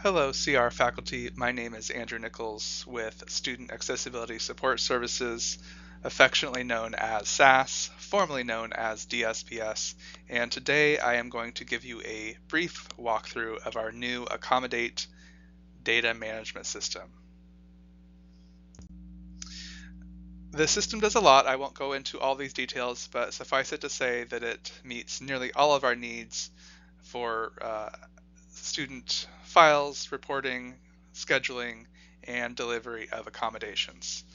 Hello, CR faculty. My name is Andrew Nichols with Student Accessibility Support Services, affectionately known as SAS, formerly known as DSPS, and today I am going to give you a brief walkthrough of our new Accommodate data management system. The system does a lot. I won't go into all these details, but suffice it to say that it meets nearly all of our needs for student files, reporting, scheduling, and delivery of accommodations.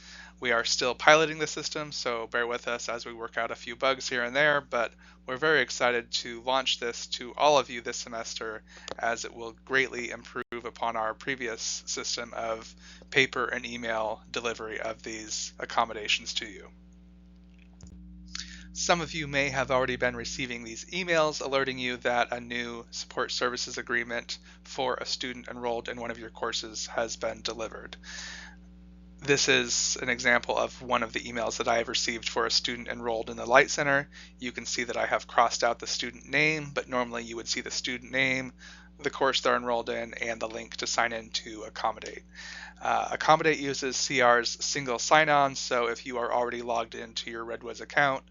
We are still piloting the system, so bear with us as we work out a few bugs here and there, but we're very excited to launch this to all of you this semester, as it will greatly improve upon our previous system of paper and email delivery of these accommodations to you. Some of you may have already been receiving these emails alerting you that a new support services agreement for a student enrolled in one of your courses has been delivered. This is an example of one of the emails that I have received for a student enrolled in the Light Center. You can see that I have crossed out the student name, but normally you would see the student name, the course they're enrolled in, and the link to sign in to Accommodate. Accommodate uses CR's single sign-on, so if you are already logged into your Redwoods account,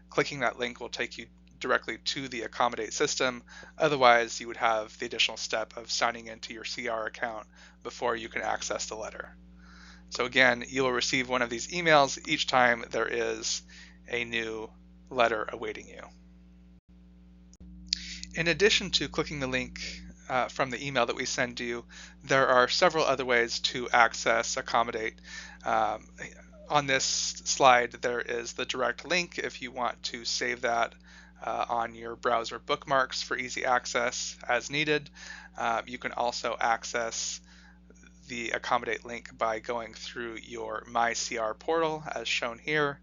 clicking that link will take you directly to the Accommodate system. Otherwise, you would have the additional step of signing into your CR account before you can access the letter. So again, you will receive one of these emails each time there is a new letter awaiting you. In addition to clicking the link from the email that we send you, there are several other ways to access Accommodate. On this slide, there is the direct link if you want to save that on your browser bookmarks for easy access as needed. You can also access the Accommodate link by going through your MyCR portal as shown here.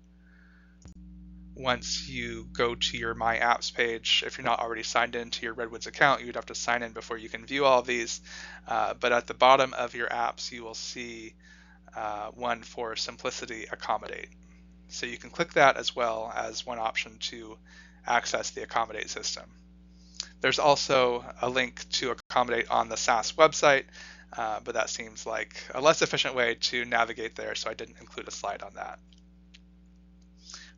Once you go to your My Apps page, if you're not already signed into your Redwoods account, you'd have to sign in before you can view all of these. But at the bottom of your apps, you will see one for Simplicity Accommodate. So you can click that as well as one option to access the Accommodate system. There's also a link to Accommodate on the SAS website, but that seems like a less efficient way to navigate there, so I didn't include a slide on that.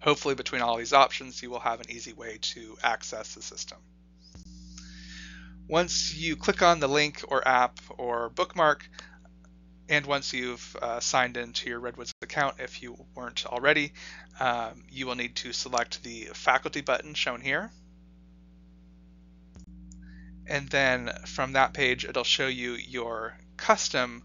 Hopefully between all these options, you will have an easy way to access the system. Once you click on the link or app or bookmark, and once you've signed into your Redwoods account, if you weren't already, you will need to select the faculty button shown here. And then from that page, it'll show you your custom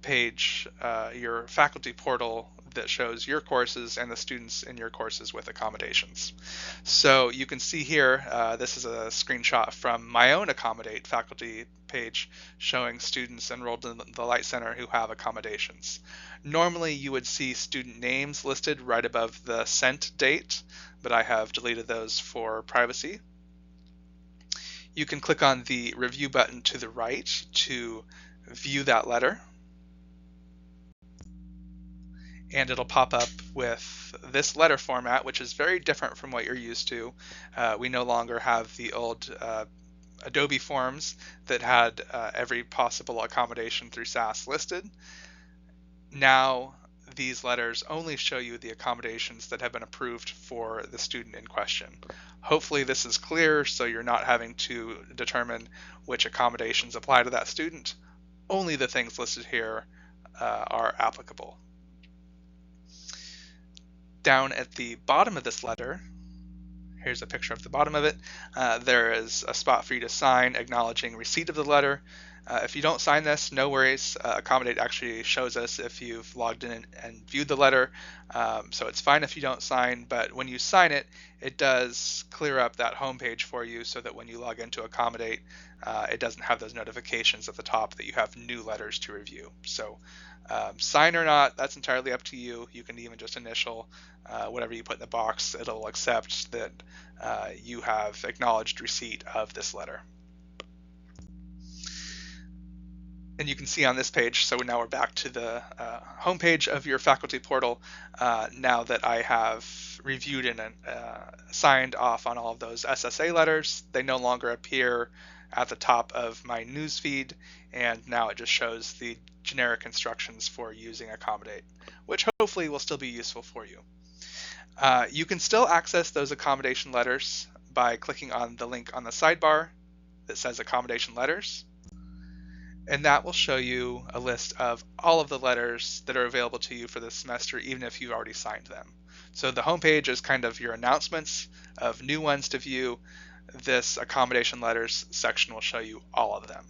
page, your faculty portal that shows your courses and the students in your courses with accommodations. So you can see here, this is a screenshot from my own Accommodate faculty page showing students enrolled in the Light Center who have accommodations. Normally you would see student names listed right above the sent date, but I have deleted those for privacy. You can click on the review button to the right to view that letter, and it'll pop up with this letter format, which is very different from what you're used to. We no longer have the old Adobe forms that had every possible accommodation through SAS listed. Now these letters only show you the accommodations that have been approved for the student in question. Hopefully this is clear, so you're not having to determine which accommodations apply to that student. Only the things listed here are applicable. Down at the bottom of this letter, here's a picture of the bottom of it, there is a spot for you to sign acknowledging receipt of the letter. If you don't sign this, no worries. Accommodate actually shows us if you've logged in and viewed the letter, so it's fine if you don't sign, but when you sign it, it does clear up that home page for you so that when you log into Accommodate, it doesn't have those notifications at the top that you have new letters to review. So sign or not, that's entirely up to you. You can even just initial whatever you put in the box. It'll accept that you have acknowledged receipt of this letter. And you can see on this page, so now we're back to the home page of your faculty portal. Now that I have reviewed and signed off on all of those SSA letters, they no longer appear at the top of my news feed, and now it just shows the generic instructions for using Accommodate, which hopefully will still be useful for you. You can still access those accommodation letters by clicking on the link on the sidebar that says Accommodation Letters, and that will show you a list of all of the letters that are available to you for this semester, even if you've already signed them. So the homepage is kind of your announcements of new ones to view. This accommodation letters section will show you all of them.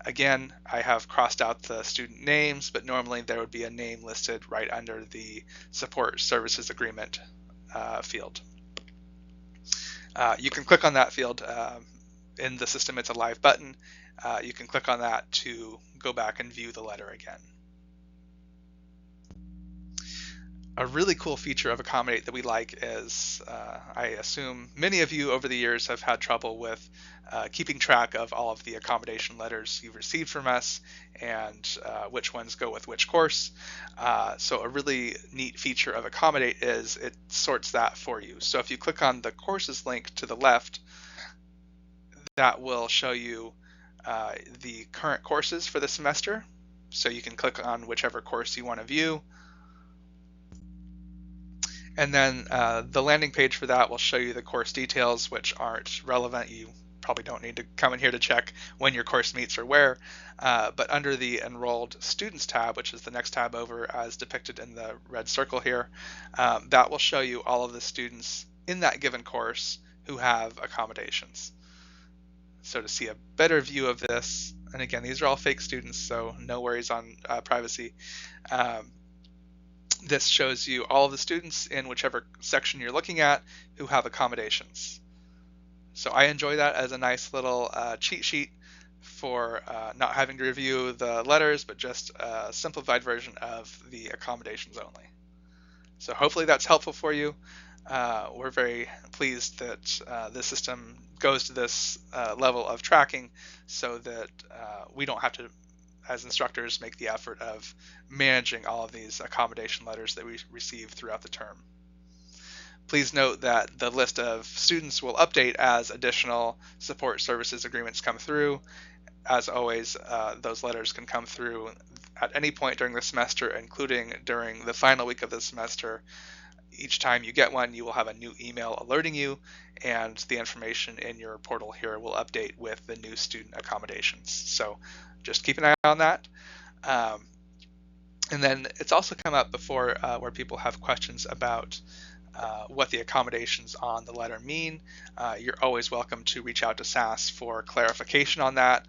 Again, I have crossed out the student names, but normally there would be a name listed right under the support services agreement field. You can click on that field. In the system, it's a live button. You can click on that to go back and view the letter again. A really cool feature of Accommodate that we like is, I assume many of you over the years have had trouble with keeping track of all of the accommodation letters you've received from us and which ones go with which course. So a really neat feature of Accommodate is it sorts that for you. So if you click on the courses link to the left, that will show you the current courses for the semester. So you can click on whichever course you want to view. And then the landing page for that will show you the course details, which aren't relevant. You probably don't need to come in here to check when your course meets or where. But under the Enrolled Students tab, which is the next tab over as depicted in the red circle here, that will show you all of the students in that given course who have accommodations. So to see a better view of this, and again, these are all fake students, so no worries on privacy. This shows you all of the students in whichever section you're looking at who have accommodations. So I enjoy that as a nice little cheat sheet for not having to review the letters, but just a simplified version of the accommodations only. So hopefully that's helpful for you. We're very pleased that the system goes to this level of tracking so that we don't have to, as instructors, make the effort of managing all of these accommodation letters that we receive throughout the term. Please note that the list of students will update as additional support services agreements come through. As always, those letters can come through at any point during the semester, including during the final week of the semester. Each time you get one, you will have a new email alerting you, and the information in your portal here will update with the new student accommodations. So just keep an eye on that. And then it's also come up before where people have questions about what the accommodations on the letter mean. You're always welcome to reach out to SAS for clarification on that.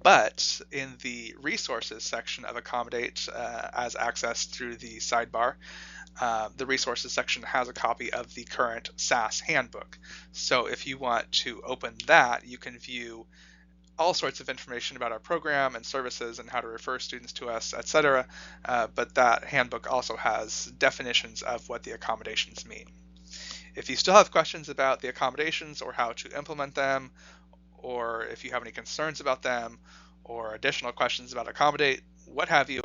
But in the resources section of Accommodate, as accessed through the sidebar, the resources section has a copy of the current SAS handbook. So if you want to open that, you can view all sorts of information about our program and services and how to refer students to us, etc. But that handbook also has definitions of what the accommodations mean. If you still have questions about the accommodations or how to implement them, or if you have any concerns about them, or additional questions about Accommodate, what have you,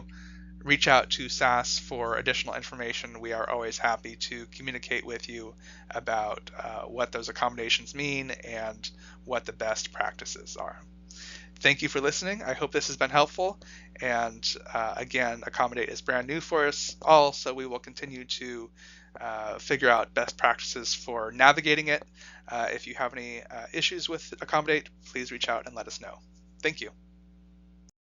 reach out to SAS for additional information. We are always happy to communicate with you about what those accommodations mean and what the best practices are. Thank you for listening. I hope this has been helpful. And again, Accommodate is brand new for us all, so we will continue to figure out best practices for navigating it. If you have any issues with Accommodate, please reach out and let us know. Thank you.